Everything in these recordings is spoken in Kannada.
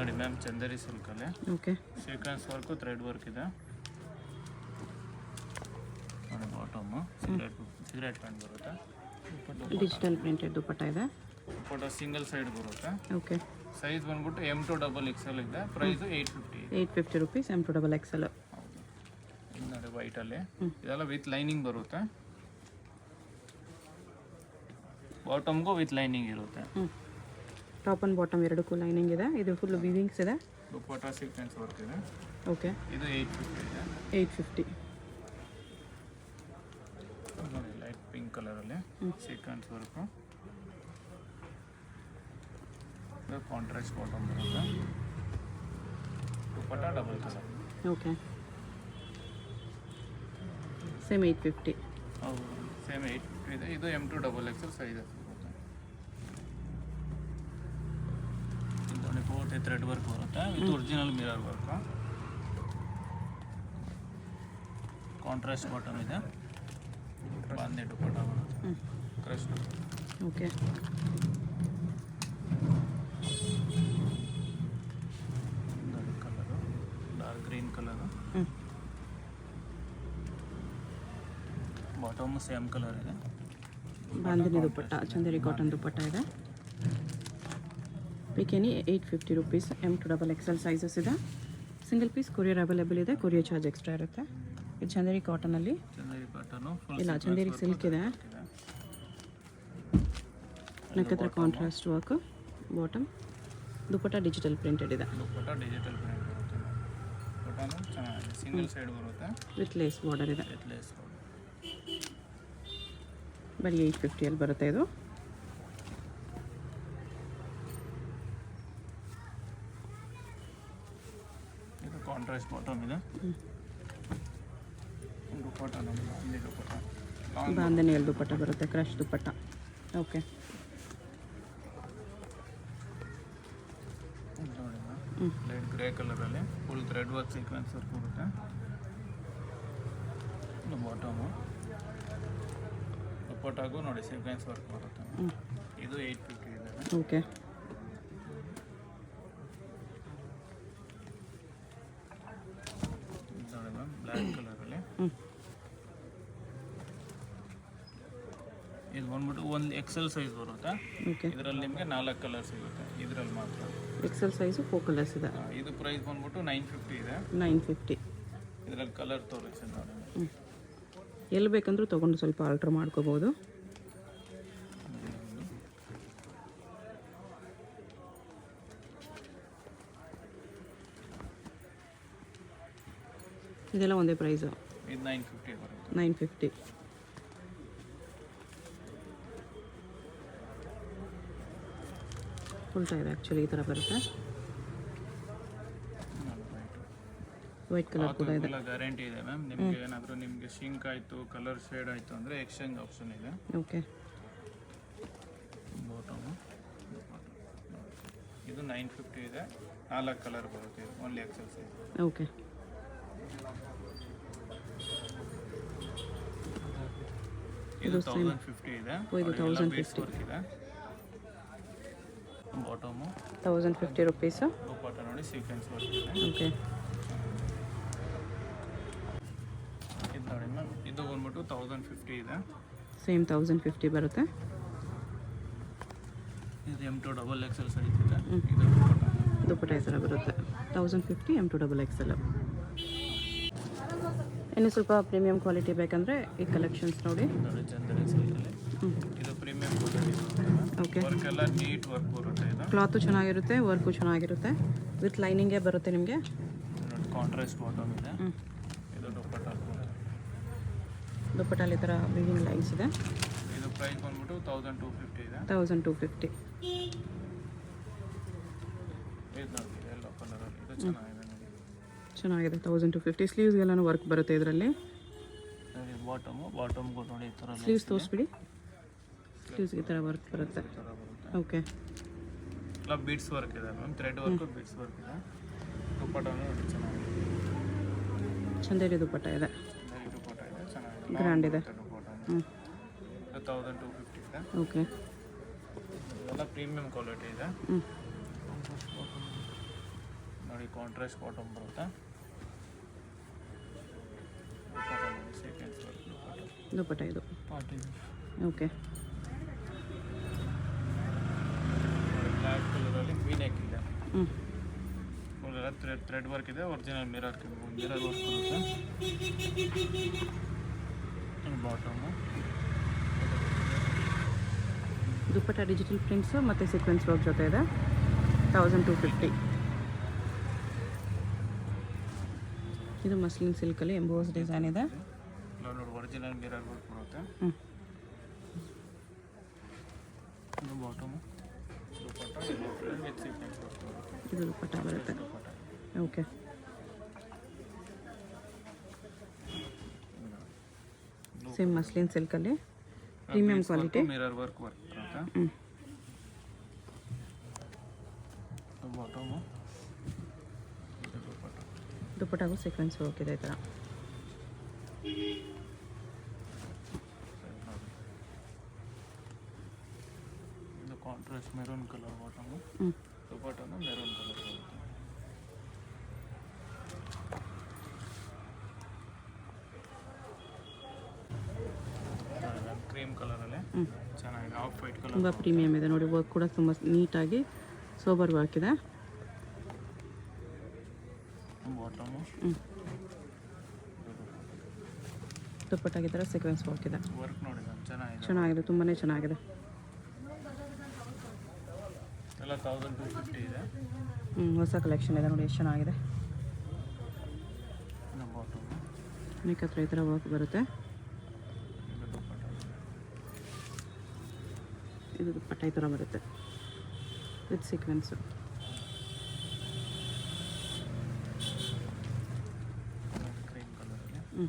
ನೋಡಿ ಮ್ಯಾಮ್ ಚಂದೇರಿ ಸಿಲ್ಕಲ್ಲಿ okay sequence work thread work ಇದೆ ನೋಡಿ. ಬಾಟಮು ಸಿಗರೇಟ್ ಪ್ಯಾಂಟ್ ಬರುತ್ತೆ. ಡಿಜಿಟಲ್ ಪ್ರಿಂಟೆಡ್ ದುಪ್ಪಟ್ಟ ಇದೆ. ದುಪ್ಪಟ್ಟ ಸಿಂಗಲ್ ಸೈಡ್ ಬರುತ್ತೆ. ಓಕೆ ಸೈಜ್ ಬಂದ್ಬಿಟ್ಟು M2XXL ಇದೆ. ಪ್ರೈಸು 850. 850 rupees M2XXL. ಹೌದು. ಇದು ನೋಡಿ ವೈಟಲ್ಲಿ ಇದೆಲ್ಲ ವಿತ್ ಲೈನಿಂಗ್ ಬರುತ್ತೆ. ಬಾಟಮ್ಗೂ ವಿತ್ ಲೈನಿಂಗ್ ಇರುತ್ತೆ. ಟಾಪ್ ಆ್ಯಂಡ್ ಬಾಟಮ್ ಎರಡಕ್ಕೂ ಲೈನಿಂಗ್ ಇದೆ. ಇದು ಫುಲ್ ವಿವಿಂಗ್ಸ್ ಇದೆ. ದುಪ್ಪಟ್ಟ ಸೀಕ್ವೆನ್ಸ್ ವರ್ಕ್ ಇದೆ. ಓಕೆ ಇದು 850 ಇದೆ. 850. ನೋಡಿ ಲೈಟ್ ಪಿಂಕ್ ಕಲರಲ್ಲಿ ಸೀಕ್ವೆನ್ಸ್ ವರ್ಕು. ಇದು ಕಾಂಟ್ರಾಸ್ಟ್ ಬಾಟಮ್ ಬರುತ್ತೆ. ದುಪ್ಪಟ್ಟ ಡಬಲ್ ಕಲರ್. Okay same 850. ಹೌದು ಸೇಮ್ 850 ಇದೆ. ಇದು M2XXL ಸೈಜ್ ಬರುತ್ತೆ. ಇದು ಪೋರ್ಟಿ ಥ್ರೆಡ್ ವರ್ಕ್ ಬರುತ್ತೆ with original mirror work. Contrast bottom ಇದೆ. ಬಾಂಧಿ ದುಪ್ಪಟ್ಟ ಬರುತ್ತೆ. Crush okay colour dark green colour. Bottom same colour ಇದೆ. ಬಾಂಧನಿ ದುಪ್ಪಟ್ಟ ಚಂದೇರಿ ಕಾಟನ್ ದುಪ್ಪಟ್ಟ ಇದೆ. ಪಿಕೆನಿ 850 ರುಪೀಸ್. M2XXL ಸೈಜಸ್ ಇದೆ. ಸಿಂಗಲ್ ಪೀಸ್ ಕೊರಿಯರ್ ಅವೈಲೇಬಲ್ ಇದೆ. ಕೊರಿಯರ್ ಚಾರ್ಜ್ ಎಕ್ಸ್ಟ್ರಾ ಇರುತ್ತೆ. ಇದು ಚಂದೇರಿ ಕಾಟನಲ್ಲಿ ಚಂದೇರಿ ಕಾಟನು ಇಲ್ಲ ಚಂದೇರಿ ಸಿಲ್ಕ್ ಇದೆ. ನಕ್ಷತ್ರ contrast work. Bottom dupatta digital printed ಇದೆ. ದುಪ್ಪಟ್ಟ ಡಿಜಿಟಲ್ ಪ್ರಿಂಟ್ ಬರುತ್ತೆ. ದುಪ್ಪಟ್ಟನು ಚೆನ್ನಾಗಿದೆ. ಸಿಂಗಲ್ ಸೈಡ್ ಬರುತ್ತೆ ವಿತ್ ಲೇಸ್ ಬಾರ್ಡರ್ ಇದೆ. With lace border. ಬರೀ 850 ಬರುತ್ತೆ ಇದು. ಇದು ಕಾಂಟ್ರಾಸ್ಟ್ ಬಾಟಮ್ ಇದೆ. ದುಪ್ಪಟ್ಟ ನೋಡಿ ಬಾಂಧಿ ದುಪ್ಪಟ್ಟ. ಬಾಂಧನಿಯಲ್ಲಿ ದುಪ್ಪಟ್ಟ ಬರುತ್ತೆ. ಕ್ರಶ್ ದುಪ್ಪಟ್ಟ. ಓಕೆ ನೋಡಿ ಲೈಟ್ ಗ್ರೇ ಕಲರಲ್ಲಿ full thread work sequence work ಬರುತ್ತೆ. ಬಾಟಮು ದುಪ್ಪಟ್ಟಾಗೂ ನೋಡಿ ಸೀಕ್ವೆನ್ಸ್ ವರ್ಕ್ ಬರುತ್ತೆ. ಇದು 850 ಇದೆ. ಓಕೆ ನೋಡಿ ಮ್ಯಾಮ್ ಬ್ಲ್ಯಾಕ್ ಕಲರಲ್ಲಿ. ಇದು ಬಂದ್ಬಿಟ್ಟು ಒಂದು XL ಸೈಜ್ ಬರುತ್ತೆ. ಓಕೆ ಇದರಲ್ಲಿ ನಿಮಗೆ 4 ಕಲರ್ ಸಿಗುತ್ತೆ. ಇದರಲ್ಲಿ ಮಾತ್ರ XL ಸೈಜು 4 ಕಲರ್ಸ್ ಇದೆ. ಇದು ಪ್ರೈಸ್ ಬಂದ್ಬಿಟ್ಟು 950 ಇದೆ. 950. ಇದರಲ್ಲಿ ಕಲರ್ ತೋರಿಸಿ ನೋಡಿ. ಎಲ್ಲಿ ಬೇಕಂದ್ರೂ ತೊಗೊಂಡು ಸ್ವಲ್ಪ ಆಲ್ಟ್ರ್ ಮಾಡ್ಕೋಬೋದು. ಇದೆಲ್ಲ ಒಂದೇ ಪ್ರೈಸು. ಇದು 950 ಬರುತ್ತೆ. 950. ಉಲ್ಟಾ ಇದೆ ಆ್ಯಕ್ಚುಲಿ ಈ ಥರ ಬರುತ್ತೆ. ವೈಟ್ ಕಲರ್ ಕೂಡ ಇದೆ. ಗ್ಯಾರಂಟಿ ಇದೆ ಮ್ಯಾಮ್. ನಿಮಗೆ ಏನಾದರೂ ನಿಮಗೆ ಶಿಂಕ್ ಆಯಿತು ಕಲರ್ ಶೇಡ್ ಆಯಿತು ಅಂದರೆ ಎಕ್ಸ್ಚೇಂಜ್ ಆಪ್ಷನ್ ಇದೆ. ಓಕೆ ಬಾಟಮು ಇದು 950 ಇದೆ. 4 ಕಲರ್ ಬರುತ್ತೆ. ಇದು ಓನ್ಲಿ XL ಸೈಜ್. ಓಕೆ ಇದು 1050 ಇದೆ. ಇದು 1050 ವರ್ಕ್ ಇದೆ. Bottom 1050 rupees. ದುಪ್ಪಟ್ಟ ನೋಡಿ ಸೀಕ್ವೆನ್ಸ್ ವರ್ಕ್ ಇದೆ. ಓಕೆ ಇದು ನೋಡಿ ಮ್ಯಾಮ್ ಇದು ಬಂದ್ಬಿಟ್ಟು 1050 ಇದೆ. ಸೇಮ್ 1050 ಬರುತ್ತೆ. ಇದು M2XXL ಸೈಜ್ ಇದೆ. ಇದು ದುಪ್ಪಟ್ಟ ಈ ಥರ ಬರುತ್ತೆ. 1050 M2XXL. ಇನ್ನು ಸ್ವಲ್ಪ ಪ್ರೀಮಿಯಂ ಕ್ವಾಲಿಟಿ ಬೇಕಂದರೆ ಈ ಕಲೆಕ್ಷನ್ಸ್ ನೋಡಿ. ನೋಡಿ ಚಂದೇರಿ ಸಿಲ್ಕಲ್ಲಿ ಇದು ಪ್ರೀಮಿಯಂ ಕ್ವಾಲಿಟಿ. ಓಕೆ ವರ್ಕ್ ಎಲ್ಲ ನೀಟ್ ವರ್ಕ್ ಬರುತ್ತೆ. ಇದು ಕ್ಲಾತು ಚೆನ್ನಾಗಿರುತ್ತೆ. ವರ್ಕು ಚೆನ್ನಾಗಿರುತ್ತೆ. ವಿತ್ ಲೈನಿಂಗೇ ಬರುತ್ತೆ ನಿಮಗೆ. ನೋಡಿ ಕಾಂಟ್ರಾಸ್ಟ್ ಬಾಟಮ್ ಇದೆ. ಇದು ದುಪ್ಪಟ್ಟ. ದುಪ್ಪಟ್ಟಲ್ಲಿ ಈ ಥರ ವಿವಿಂಗ್ ಲೈನ್ಸ್ ಇದೆ. ಇದು ಪ್ರೈಸ್ ಬಂದ್ಬಿಟ್ಟು 1250 ಇದೆ. 1250. ಇದು ನೋಡಿ ಎಲ್ಲೋ ಕಲರಲ್ಲಿ ಇದು ಚೆನ್ನಾಗಿದೆ ನೋಡಿ. ಚೆನ್ನಾಗಿದೆ. 1250. ಸ್ಲೀವ್ಸ್ಗೆಲ್ಲನೂ ವರ್ಕ್ ಬರುತ್ತೆ ಇದರಲ್ಲಿ. ನೋಡಿ ಬಾಟಮ್ಗೂ ನೋಡಿ ಈ ಥರ ಸ್ಲೀವ್ಸ್ ತೋರಿಸ್ಬಿಡಿ. ಸ್ಲೀವ್ಸ್ಗೆ ಈ ಥರ ವರ್ಕ್ ಬರುತ್ತೆ. ಓಕೆ ಎಲ್ಲ ಬೀಡ್ಸ್ ವರ್ಕ್ ಇದೆ ma'am. Thread work beads work ಇದೆ. ದುಪ್ಪಟ್ಟ ನೋಡಿ ಚೆನ್ನಾಗಿದೆ. ಚಂದೇರಿ ದುಪ್ಪಟ್ಟ ಇದೆ. ದುಪ್ಪಟ್ಟ ಇದೆ ಚೆನ್ನಾಗಿದೆ. ಗ್ರ್ಯಾಂಡ್ ಇದೆ. ದುಪ್ಪಟ್ಟ 1250 ಇದೆ. ಓಕೆ ಎಲ್ಲ ಪ್ರೀಮಿಯಂ ಕ್ವಾಲಿಟಿ ಇದೆ. ನೋಡಿ ಕಾಂಟ್ರಾಸ್ಟ್ ಬಾಟಮ್ ಬರುತ್ತೆ. ಸೀಕ್ವೆನ್ಸ್ ವರ್ಕ್ ದುಪ್ಪಟ್ಟ ಇದು. Party okay. ಬ್ಲ್ಯಾಕ್ ಕಲರಲ್ಲಿ ವಿ ನೆಕ್ ಇದೆ. ಹ್ಞೂ. ಫುಲ್ ಥ್ರೆಡ್ ವರ್ಕ್ ಇದೆ. ಒರಿಜಿನಲ್ ಮಿರರ್ ವರ್ಕ್ ಬರುತ್ತೆ. ಬಾಟಮು ದುಪ್ಪಟ್ಟ ಡಿಜಿಟಲ್ ಪ್ರಿಂಟ್ಸು ಮತ್ತು ಸೀಕ್ವೆನ್ಸ್ ವರ್ಕ್ ಜೊತೆ ಇದೆ. 1250. ಇದು ಮಸ್ಲಿನ್ ಸಿಲ್ಕಲ್ಲಿ ಎಂಬೋಸ್ ಡಿಸೈನ್ ಇದೆ. ನೋಡಿ ಒರಿಜಿನಲ್ ಮಿರರ್ ವರ್ಕ್ ಬರುತ್ತೆ. ಹ್ಞೂ. ಇದು bottom dupatta with sequence work ಬರುತ್ತೆ. ಇದು ದುಪ್ಪಟ್ಟ ಬರುತ್ತೆ. ಓಕೆ. ಸೇಮ್ ಮಸ್ಲಿನ್ ಸಿಲ್ಕಲ್ಲಿ ಪ್ರೀಮಿಯಂ ಕ್ವಾಲಿಟಿ. ಮಿರರ್ ವರ್ಕ್ ಬರುತ್ತೆ. ಹ್ಞೂ. ಬಾಟಮು ದುಪ್ಪಟ್ಟಾಗೂ ಸೀಕ್ವೆನ್ಸ್ ವರ್ಕ್ ಇದೆ ಈ ಥರ. ಇದು ಕಾಂಟ್ರಾಸ್ಟ್ ಮೆರೂನ್ ಕಲರ್ ಬಾಟಮು. ಹ್ಞೂ. ದುಪ್ಪಟ್ಟನು ಮೆರೂನ್ ಕಲರ್ ಬರುತ್ತೆ. ಕ್ರೀಮ್ ಕಲರಲ್ಲಿ ಚೆನ್ನಾಗಿದೆ. ಆಫ್ ವೈಟ್ ಕಲರ್ ತುಂಬ ಪ್ರೀಮಿಯಮ್ ಇದೆ ನೋಡಿ. ವರ್ಕ್ ಕೂಡ ತುಂಬ ನೀಟಾಗಿ ಸೋಬರ್ ವರ್ಕ್ ಇದೆ. ಬಾಟಮು ದುಪ್ಪಟ್ಟಾಗಿ ಥರ ಸೀಕ್ವೆನ್ಸ್ ವರ್ಕ್ ಇದೆ. ವರ್ಕ್ ನೋಡಿ ಚೆನ್ನಾಗಿದೆ. ಚೆನ್ನಾಗಿದೆ, ತುಂಬಾ ಚೆನ್ನಾಗಿದೆ. ಎಲ್ಲ 1250 ಇದೆ. ಹೊಸ ಕಲೆಕ್ಷನ್ ಇದೆ ನೋಡಿ, ಎಷ್ಟು ಚೆನ್ನಾಗಿದೆ. ಬಾಟಮು ನೆಕ್ ಹತ್ರ ಈ ಥರ ವರ್ಕ್ ಬರುತ್ತೆ. ಇದು ದುಪ್ಪಟ್ಟ. ಇದು ದುಪ್ಪಟ್ಟ ಈ ಥರ ಬರುತ್ತೆ ವಿತ್ ಸೀಕ್ವೆನ್ಸು. ಕ್ರೀಮ್ ಕಲರಲ್ಲಿ. ಹ್ಞೂ.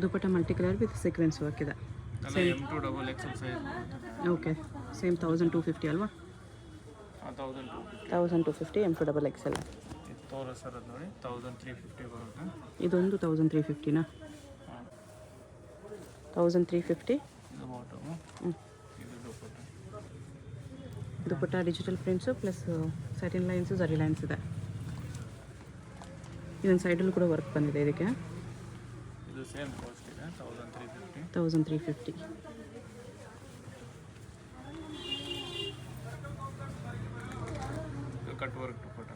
Dupatta multi colour with sequence work ಇದೆ. ಎಲ್ಲ M2 ಡಬಲ್ XL ಸೈಜ್ ಬರುತ್ತೆ. ಓಕೆ. ಸೇಮ್ 1250 ಅಲ್ವಾ? 1250. 1250 M2 ಡಬಲ್ XL. ಇದು ತೋರಿಸಿರೋದು ನೋಡಿ 1350 ಬರುತ್ತೆ. ಇದೊಂದು 1350ನಾ? ಹಾಂ. 1350. ಇದು ಬಾಟಮು. ಹ್ಞೂ. ಇದು dupatta. Dupatta digital prints plus satin lines zari lines ಇದೆ. ಇದೊಂದು ಸೈಡಲ್ಲೂ ಕೂಡ ವರ್ಕ್ ಬಂದಿದೆ ಇದಕ್ಕೆ. ಇದು ಸೇಮ್ ಕಾಸ್ಟ್ ಇದೆ 1350. 1350. ಇದು cut work dupatta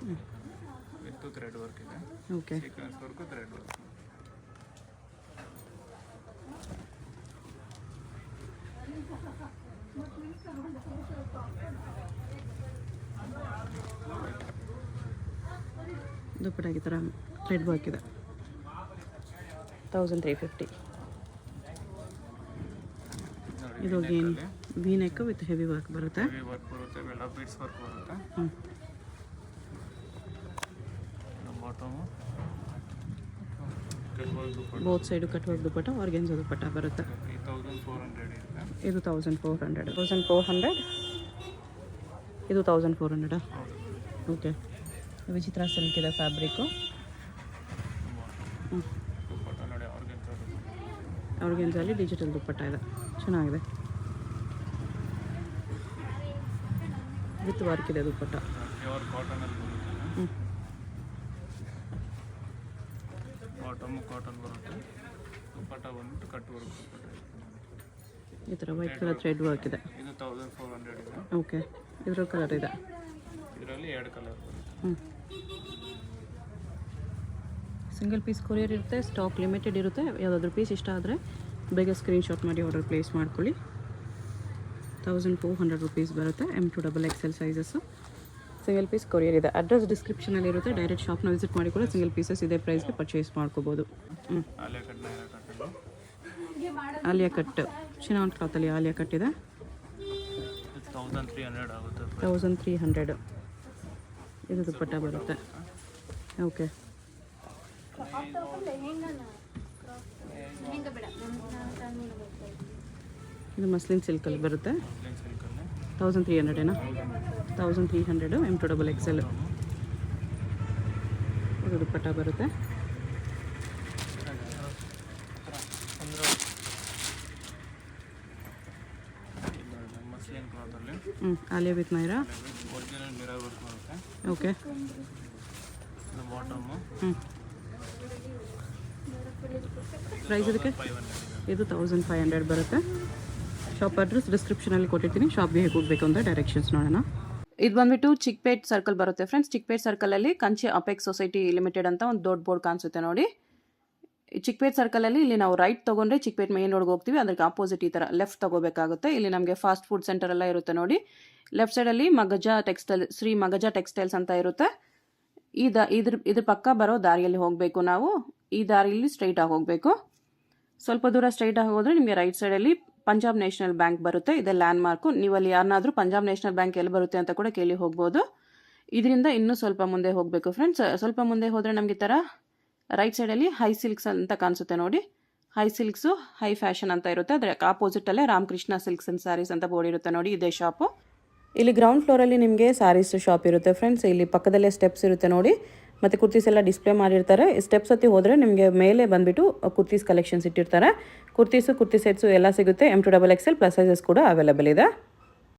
with thread work ಇದೆ. Okay. Sequence work thread work. ದುಪ್ಪಟ್ಟಾಗಿ ಈ ಥರ ಥ್ರೆಡ್ ವರ್ಕ್ ಇದೆ. 1350. ನೋಡಿ ಇದು again V neck with heavy work ಬರುತ್ತೆ. ಹೆವಿ ವರ್ಕ್ ಬರುತ್ತೆ. ಇವೆಲ್ಲ ಬೀಡ್ಸ್ ವರ್ಕ್ ಬರುತ್ತೆ. ಹ್ಞೂ. Bottom cut work dupatta. Both side cut work dupatta, organza dupatta ಬರುತ್ತೆ. 1400 ಇದೆ. ಇದು 1400. 1400. ಇದು 1400. ಹೌದು. ಓಕೆ. ವಿಚಿತ್ರ ಸಿಲ್ಕ್ ಇದೆ ಫ್ಯಾಬ್ರಿಕ್ಕು. ಹ್ಞೂ. ದುಪ್ಪಟ್ಟ ನೋಡಿ ಆರ್ಗೆನ್ಜಾ ದುಪ್ಪಟ್ಟ. ಆರ್ಗೆನ್ಜಾಲಿ ಡಿಜಿಟಲ್ ದುಪ್ಪಟ್ಟ ಇದೆ, ಚೆನ್ನಾಗಿದೆ. ವಿತ್ ವರ್ಕ್ ಇದೆ ದುಪ್ಪಟ್ಟ. ಪ್ಯೂರ್ ಕಾಟನಲ್ಲಿ ಬರುತ್ತೆ. ಹ್ಞೂ. ಬಾಟಮು ಕಾಟನ್ ಬರುತ್ತೆ. ದುಪ್ಪಟ್ಟ ಬಂದ್ಬಿಟ್ಟು ಕಟ್ ವರ್ಕ್ ದುಪ್ಪಟ್ಟ. ಈ ಥರ ವೈಟ್ ಕಲರ್ ಥ್ರೆಡ್ ವರ್ಕ್ ಇದೆ. ಇದು 1400 ಇದೆ. ಓಕೆ. ಇದರ ಕಲರ್ ಇದೆ. ಇದರಲ್ಲಿ 2 ಕಲರ್ ಬರುತ್ತೆ. ಹ್ಞೂ. ಸಿಂಗಲ್ ಪೀಸ್ ಕೊರಿಯರ್ ಇರುತ್ತೆ. ಸ್ಟಾಕ್ ಲಿಮಿಟೆಡ್ ಇರುತ್ತೆ. ಯಾವುದಾದ್ರೂ ಪೀಸ್ ಇಷ್ಟ ಆದರೆ ಬೇಗ ಸ್ಕ್ರೀನ್ಶಾಟ್ ಮಾಡಿ ಆರ್ಡರ್ ಪ್ಲೇಸ್ ಮಾಡ್ಕೊಳ್ಳಿ. 1400 ರೂಪೀಸ್ ಬರುತ್ತೆ. M2 double XL sizes. Single piece courier ಇದೆ. ಅಡ್ರೆಸ್ ಡಿಸ್ಕ್ರಿಪ್ಷನಲ್ಲಿ ಇರುತ್ತೆ. ಡೈರೆಕ್ಟ್ ಶಾಪ್ನ ವಿಸಿಟ್ ಮಾಡಿ ಕೂಡ ಸಿಂಗಲ್ ಪೀಸಸ್ ಇದೇ ಪ್ರೈಸ್ಗೆ ಪರ್ಚೇಸ್ ಮಾಡ್ಕೋಬೋದು. ಹ್ಞೂ. ಆಲಿಯಾ ಕಟ್ ನೈರಾ ಕಟ್ಟಲ್ಲಿ ಆಲಿಯಾ ಕಟ್ ಚಿನಾನ್ ಕ್ಲಾತಲ್ಲಿ ಆಲಿಯಾ ಕಟ್ ಇದೆ. 1300 ಆಗುತ್ತೆ. 1300. ಇದು ದುಪ್ಪಟ್ಟ ಬರುತ್ತೆ. ಓಕೆ. ಇದು ಮಸ್ಲಿನ್ ಸಿಲ್ಕಲ್ಲಿ ಬರುತ್ತೆ. ಸಿಲ್ಕಲ್ಲಿ 1300 1300 M2 ಡಬಲ್ XL. ಇದು ದುಪ್ಪಟ್ಟ ಬರುತ್ತೆ. Alia with Myra. Original mirror work ಬರುತ್ತೆ. ಓಕೆ. ಇದು ಬಾಟಮು. ಪ್ರೈಸ್ ಇದಕ್ಕೆ 500 ಇದು 1500 ಬರುತ್ತೆ. ಶಾಪ್ ಅಡ್ರೆಸ್ ಡಿಸ್ಕ್ರಿಪ್ಷನಲ್ಲಿ ಕೊಟ್ಟಿರ್ತೀನಿ. ಶಾಪ್ಗೆ ಹೇಗೆ ಹೋಗಬೇಕು ಅಂತ ಡೈರೆಕ್ಷನ್ಸ್ ನೋಡೋಣ. ಇದು ಬಂದ್ಬಿಟ್ಟು ಚಿಕ್ಪೇಟ್ ಸರ್ಕಲ್ ಬರುತ್ತೆ ಫ್ರೆಂಡ್ಸ್. ಚಿಕ್ಪೇಟ್ ಸರ್ಕಲಲ್ಲಿ ಕಂಚಿ ಅಪೆಕ್ಸ್ ಸೊಸೈಟಿ ಲಿಮಿಟೆಡ್ ಅಂತ ಒಂದು ದೊಡ್ಡ ಬೋರ್ಡ್ ಕಾಣಿಸುತ್ತೆ ನೋಡಿ. ಚಿಕ್ಪೇಟ್ ಸರ್ಕಲಲ್ಲಿ ಇಲ್ಲಿ ನಾವು ರೈಟ್ ತೊಗೊಂಡ್ರೆ ಚಿಕ್ಪೇಟ್ ಮೇನ್ ರೋಡ್ಗೆ ಹೋಗ್ತೀವಿ. ಅದಕ್ಕೆ ಆಪೋಸಿಟ್ ಈ ಥರ ಲೆಫ್ಟ್ ತೊಗೋಬೇಕಾಗುತ್ತೆ. ಇಲ್ಲಿ ನಮಗೆ ಫಾಸ್ಟ್ ಫುಡ್ ಸೆಂಟರ್ ಎಲ್ಲ ಇರುತ್ತೆ ನೋಡಿ. ಲೆಫ್ಟ್ ಸೈಡಲ್ಲಿ ಮಗಜ ಟೆಕ್ಸ್ಟೈಲ್, ಶ್ರೀ ಮಗಜ ಟೆಕ್ಸ್ಟೈಲ್ಸ್ ಅಂತ ಇರುತ್ತೆ. ಇದ್ರ ಪಕ್ಕ ಬರೋ ದಾರಿಯಲ್ಲಿ ಹೋಗಬೇಕು ನಾವು. ಈ ದಾರಿಯಲ್ಲಿ ಸ್ಟ್ರೈಟಾಗಿ ಹೋಗಬೇಕು. ಸ್ವಲ್ಪ ದೂರ ಸ್ಟ್ರೈಟಾಗಿ ಹೋದರೆ ನಿಮಗೆ ರೈಟ್ ಸೈಡಲ್ಲಿ ಪಂಜಾಬ್ ನ್ಯಾಷನಲ್ ಬ್ಯಾಂಕ್ ಬರುತ್ತೆ. ಇದೆ ಲ್ಯಾಂಡ್ ಮಾರ್ಕು. ನೀವು ಅಲ್ಲಿ ಯಾರನ್ನಾದರೂ ಪಂಜಾಬ್ ನ್ಯಾಷನಲ್ ಬ್ಯಾಂಕ್ ಎಲ್ಲಿ ಬರುತ್ತೆ ಅಂತ ಕೂಡ ಕೇಳಿ ಹೋಗ್ಬೋದು. ಇದರಿಂದ ಇನ್ನೂ ಸ್ವಲ್ಪ ಮುಂದೆ ಹೋಗಬೇಕು ಫ್ರೆಂಡ್ಸ್. ಸ್ವಲ್ಪ ಮುಂದೆ ಹೋದರೆ ನಮಗೆ ಈ ಥರ ರೈಟ್ ಸೈಡಲ್ಲಿ ಹೈ ಸಿಲ್ಕ್ಸ್ ಅಂತ ಕಾಣಿಸುತ್ತೆ ನೋಡಿ. ಹೈ ಸಿಲ್ಕ್ಸು ಹೈ ಫ್ಯಾಷನ್ ಅಂತ ಇರುತ್ತೆ. ಅದರ ಆಪೋಸಿಟಲ್ಲೇ ರಾಮಕೃಷ್ಣ ಸಿಲ್ಕ್ಸ್ ಆ್ಯಂಡ್ ಸ್ಯಾರೀಸ್ ಅಂತ ಬೋರ್ಡ್ ಇರುತ್ತೆ ನೋಡಿ. ಇದೇ ಶಾಪು. ಇಲ್ಲಿ ಗ್ರೌಂಡ್ ಫ್ಲೋರಲ್ಲಿ ನಿಮಗೆ ಸ್ಯಾರೀಸ್ ಶಾಪ್ ಇರುತ್ತೆ ಫ್ರೆಂಡ್ಸ್. ಇಲ್ಲಿ ಪಕ್ಕದಲ್ಲೇ ಸ್ಟೆಪ್ಸ್ ಇರುತ್ತೆ ನೋಡಿ. ಮತ್ತು ಕುರ್ತೀಸ್ ಎಲ್ಲ ಡಿಸ್ಪ್ಲೇ ಮಾಡಿರ್ತಾರೆ. ಸ್ಟೆಪ್ಸ್ ಹತ್ತಿ ಹೋದರೆ ನಿಮಗೆ ಮೇಲೆ ಬಂದುಬಿಟ್ಟು ಕುರ್ತೀಸ್ ಕಲೆಕ್ಷನ್ಸ್ ಇಟ್ಟಿರ್ತಾರೆ. ಕುರ್ತಿ ಸೆಟ್ಸು ಎಲ್ಲ ಸಿಗುತ್ತೆ. M2XXL ಪ್ಲಸ್ ಸೈಜಸ್ ಕೂಡ ಅವೈಲೇಬಲ್ ಇದೆ.